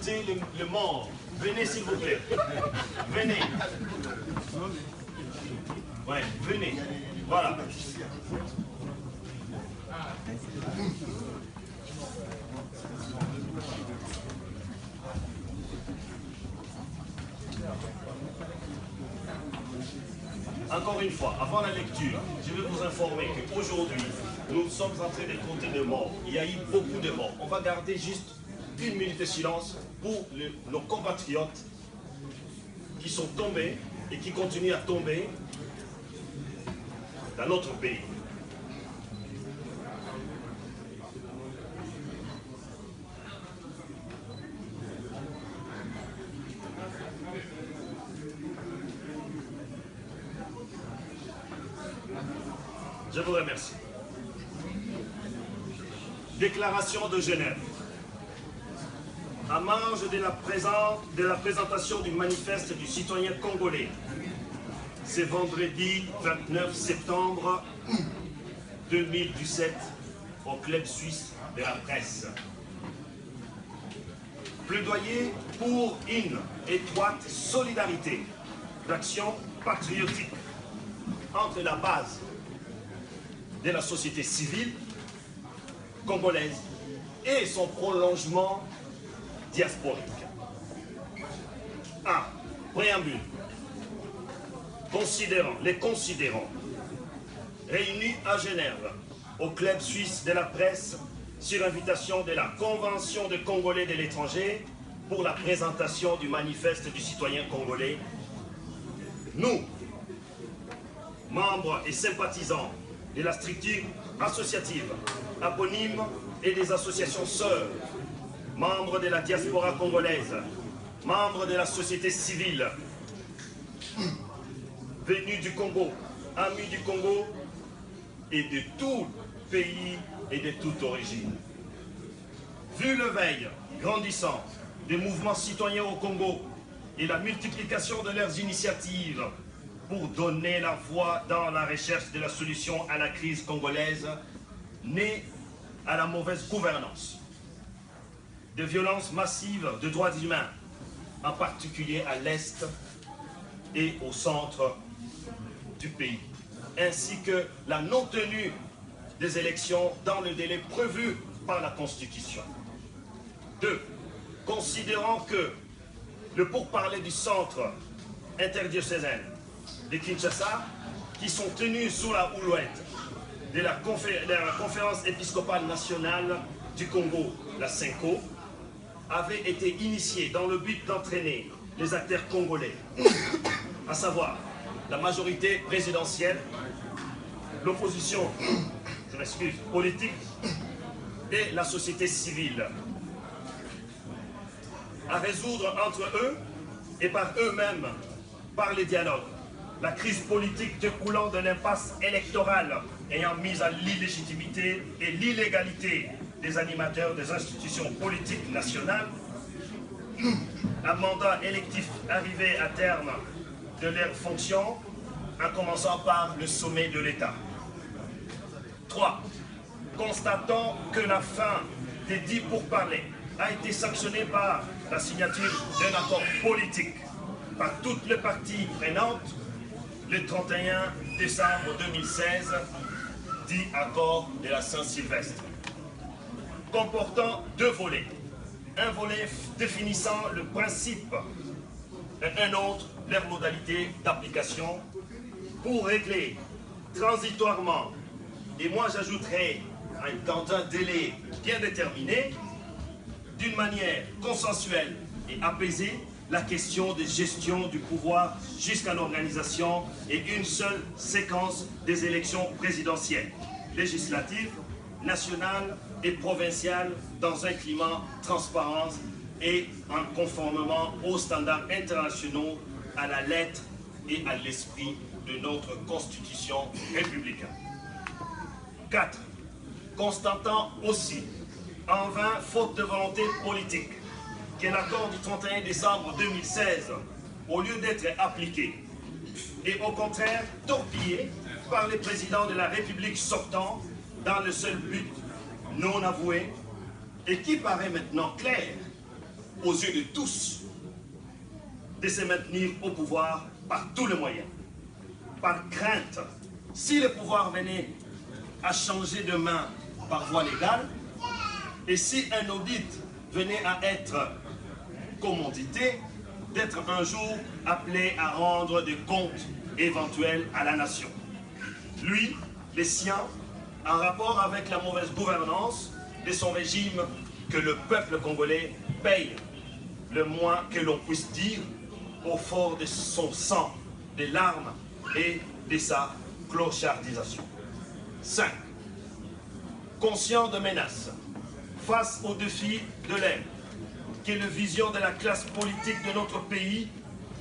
compter les morts. Venez s'il vous plaît. Venez. Ouais, venez. Voilà. Encore une fois, avant la lecture, je vais vous informer qu'aujourd'hui, nous sommes en train de compter les morts. Il y a eu beaucoup de morts. On va garder juste 1 minute de silence pour nos compatriotes qui sont tombés et qui continuent à tomber dans notre pays. Je vous remercie. Déclaration de Genève. À marge de la présentation du manifeste du citoyen congolais, c'est vendredi 29 septembre 2017 au Club suisse de la presse. Plaidoyer pour une étroite solidarité d'action patriotique entre la base de la société civile congolaise et son prolongement diasporique. 1. Préambule. Les considérants réunis à Genève au Club suisse de la presse sur invitation de la Convention de Congolais de l'étranger pour la présentation du manifeste du citoyen congolais. Nous, membres et sympathisants de la structure associative, aponyme et des associations sœurs, membres de la diaspora congolaise, membres de la société civile, venus du Congo, amis du Congo et de tout pays et de toute origine. Vu le veille grandissant des mouvements citoyens au Congo et la multiplication de leurs initiatives pour donner la voix dans la recherche de la solution à la crise congolaise née à la mauvaise gouvernance, de violences massives de droits humains, en particulier à l'Est et au centre du pays, ainsi que la non-tenue des élections dans le délai prévu par la Constitution. 2. Considérant que le pourparler du centre interdiocésain de Kinshasa, qui sont tenus sous la houlette de la conférence épiscopale nationale du Congo, la CENCO, avait été initié dans le but d'entraîner les acteurs congolais, à savoir la majorité présidentielle, l'opposition, je m'excuse, politique et la société civile, à résoudre entre eux et par eux-mêmes, par les dialogues, la crise politique découlant de l'impasse électorale ayant mis à l'illégitimité et l'illégalité des animateurs des institutions politiques nationales, un mandat électif arrivé à terme de leurs fonctions, en commençant par le sommet de l'État. 3. Constatant que la fin des dits pourparlers a été sanctionnée par la signature d'un accord politique par toutes les parties prenantes le 31 décembre 2016, dit accord de la Saint-Sylvestre, comportant 2 volets. Un volet définissant le principe et un autre leurs modalités d'application pour régler transitoirement, et moi j'ajouterai dans un délai bien déterminé, d'une manière consensuelle et apaisée, la question de gestion du pouvoir jusqu'à l'organisation et une seule séquence des élections présidentielles, législatives, nationales et provinciales dans un climat transparent et en conformément aux standards internationaux, à la lettre et à l'esprit de notre Constitution républicaine. 4. Constatant aussi, en vain, faute de volonté politique, que l'accord du 31 décembre 2016, au lieu d'être appliqué, est au contraire torpillé par les présidents de la République sortant dans le seul but non avoué et qui paraît maintenant clair, aux yeux de tous, de se maintenir au pouvoir par tous les moyens. Par crainte, si le pouvoir venait à changer de main par voie légale, et si un audit venait à être commandité, d'être un jour appelé à rendre des comptes éventuels à la nation. Lui, les siens, en rapport avec la mauvaise gouvernance de son régime que le peuple congolais paye, le moins que l'on puisse dire, au fort de son sang, des larmes et de sa clochardisation. 5. Conscient de menaces, face aux défis de l'air, qu'est la vision de la classe politique de notre pays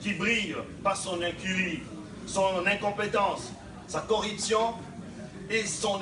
qui brille par son incurie, son incompétence, sa corruption et son